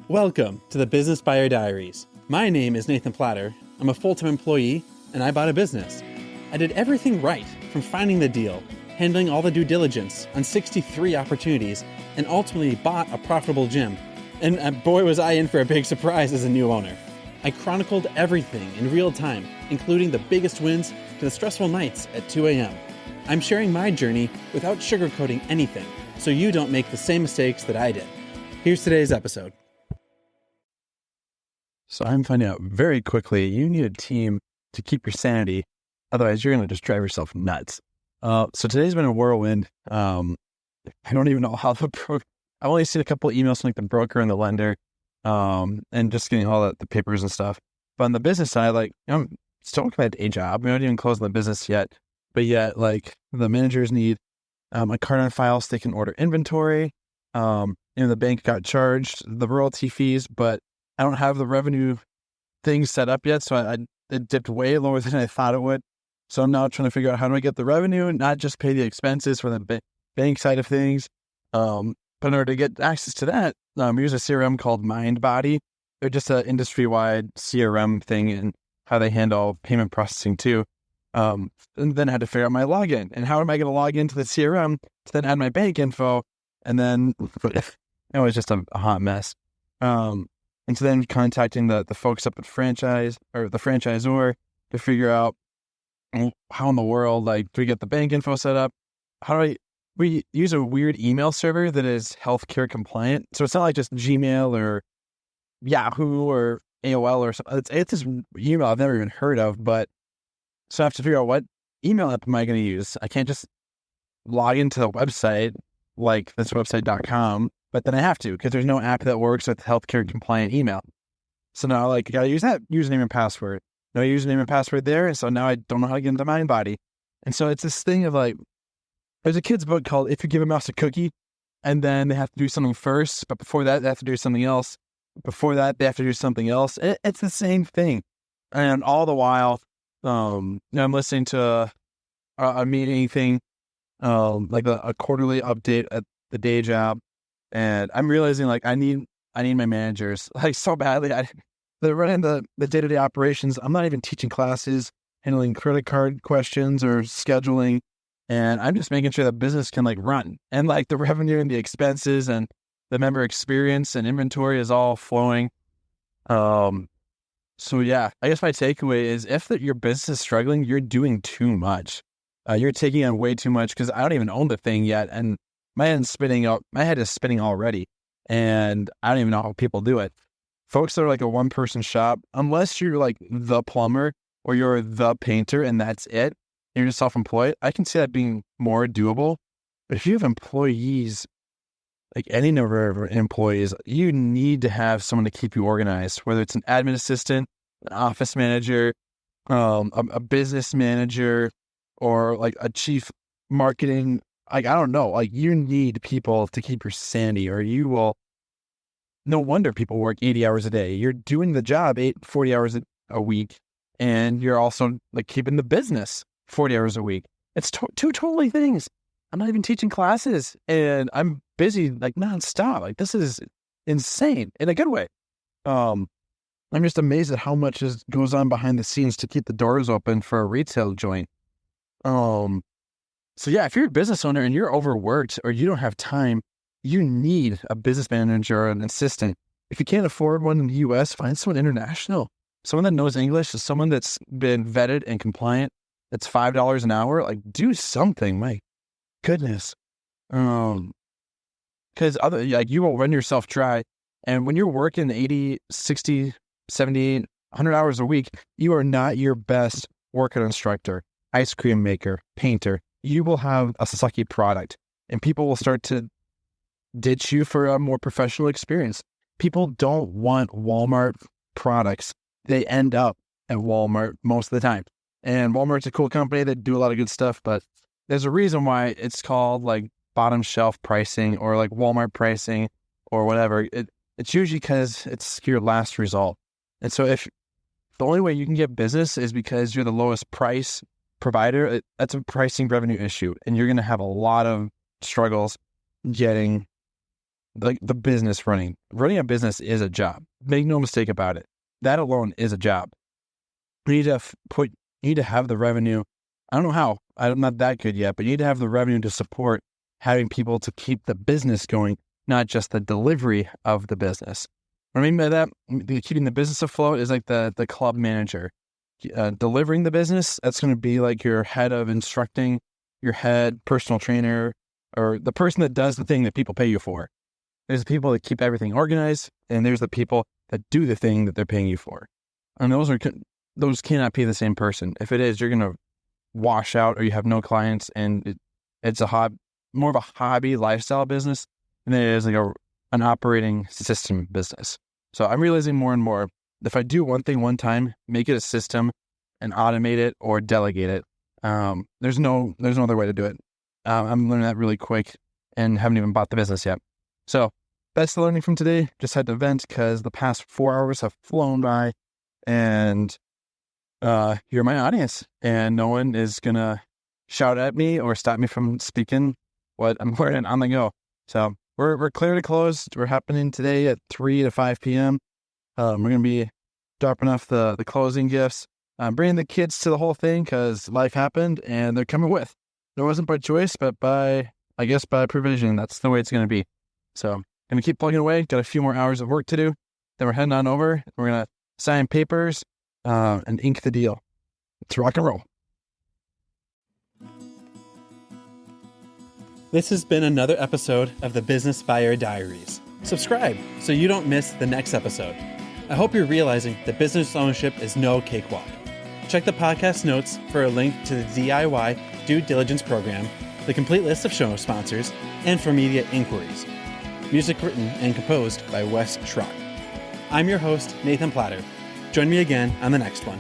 Welcome to the Business Buyer Diaries. My name is Nathan Platter. I'm a full-time employee, and I bought a business. I did everything right, from finding the deal, handling all the due diligence on 63 opportunities, and ultimately bought a profitable gym. And boy, was I in for a big surprise as a new owner. I chronicled everything in real time, including the biggest wins to the stressful nights at 2 a.m. I'm sharing my journey without sugarcoating anything, so you don't make the same mistakes that I did. Here's today's episode. So I'm finding out very quickly, you need a team to keep your sanity. Otherwise, you're going to just drive yourself nuts. So today's been a whirlwind. I don't even know how I've only seen a couple of emails from like the broker and the lender, and just getting all the papers and stuff. But on the business side, I'm still working my day job. We don't even close the business yet. But yet, the managers need a card on file so they can order inventory. The bank got charged the royalty fees, but I don't have the revenue thing set up yet, so it dipped way lower than I thought it would. So I'm now trying to figure out how do I get the revenue and not just pay the expenses for the bank side of things. But in order to get access to that, we use a CRM called MindBody. They're just an industry-wide CRM thing and how they handle payment processing too. And then I had to figure out my login and how am I going to log into the CRM to then add my bank info, and then it was just a hot mess. And so then contacting the folks up at franchise or the franchisor to figure out how in the world, do we get the bank info set up? We use a weird email server that is healthcare compliant. So it's not like just Gmail or Yahoo or AOL or something. It's this email I've never even heard of, but so I have to figure out what email app am I going to use? I can't just log into the website like this website.com. But then I have to, because there's no app that works with healthcare compliant email. So now I got to use that username and password. No username and password there. And so now I don't know how to get into MindBody. And so it's this thing of there's a kid's book called If You Give a Mouse a Cookie, and then they have to do something first. But before that, they have to do something else. Before that, they have to do something else. It's the same thing. And all the while, I'm listening to a meeting thing, a quarterly update at the day job. And I'm realizing I need my managers so badly. They're running the day-to-day operations. I'm not even teaching classes, handling credit card questions or scheduling. And I'm just making sure the business can run. And the revenue and the expenses and the member experience and inventory is all flowing. So yeah, I guess my takeaway is if your business is struggling, you're doing too much. You're taking on way too much because I don't even own the thing yet. And my head is spinning already, and I don't even know how people do it. Folks that are a one-person shop, unless you're the plumber or you're the painter and that's it, and you're just self-employed, I can see that being more doable. But if you have employees, any number of employees, you need to have someone to keep you organized, whether it's an admin assistant, an office manager, a business manager, or a chief marketing. I don't know, you need people to keep your sanity or you will, no wonder people work 80 hours a day. You're doing the job 40 hours a week, and you're also keeping the business 40 hours a week. It's two totally things. I'm not even teaching classes and I'm busy nonstop. This is insane in a good way. I'm just amazed at how much goes on behind the scenes to keep the doors open for a retail joint. So yeah, if you're a business owner and you're overworked or you don't have time, you need a business manager or an assistant. If you can't afford one in the U.S., find someone international. Someone that knows English, someone that's been vetted and compliant. That's $5 an hour. Do something, my goodness. Because you will run yourself dry. And when you're working 80, 60, 70, 100 hours a week, you are not your best workout instructor, ice cream maker, painter. You will have a sucky product, and people will start to ditch you for a more professional experience. People don't want Walmart products. They end up at Walmart most of the time. And Walmart's a cool company that do a lot of good stuff, but there's a reason why it's called bottom shelf pricing or Walmart pricing or whatever. It's usually because it's your last result. And so if the only way you can get business is because you're the lowest price provider, that's a pricing revenue issue, and you're going to have a lot of struggles getting like the business running. Running a business is a job. Make no mistake about it. That alone is a job. You need to you need to have the revenue. I don't know how. I'm not that good yet, but you need to have the revenue to support having people to keep the business going, not just the delivery of the business. What I mean by that, keeping the business afloat is like the club manager. Delivering the business, that's going to be like your head of instructing, your head personal trainer, or the person that does the thing that people pay you for. There's the people that keep everything organized, and there's the people that do the thing that they're paying you for. And those cannot be the same person. If it is, you're going to wash out, or you have no clients, and it's more of a hobby lifestyle business than it is like an operating system business. So I'm realizing more and more, if I do one thing one time, make it a system and automate it or delegate it. There's no other way to do it. I'm learning that really quick and haven't even bought the business yet. So that's the learning from today. Just had to vent because the past 4 hours have flown by, and you're my audience, and no one is going to shout at me or stop me from speaking what I'm learning on the go. So we're clear to close. We're happening today at 3 to 5 p.m. We're going to be dropping off the closing gifts, bringing the kids to the whole thing because life happened and they're coming with. It wasn't by choice, but by provision. That's the way it's going to be. So I'm going to keep plugging away. Got a few more hours of work to do. Then we're heading on over. We're going to sign papers and ink the deal. It's rock and roll. This has been another episode of the Business Buyer Diaries. Subscribe so you don't miss the next episode. I hope you're realizing that business ownership is no cakewalk. Check the podcast notes for a link to the DIY Due Diligence program, the complete list of show sponsors, and for media inquiries. Music written and composed by Wes Schrock. I'm your host, Nathan Platter. Join me again on the next one.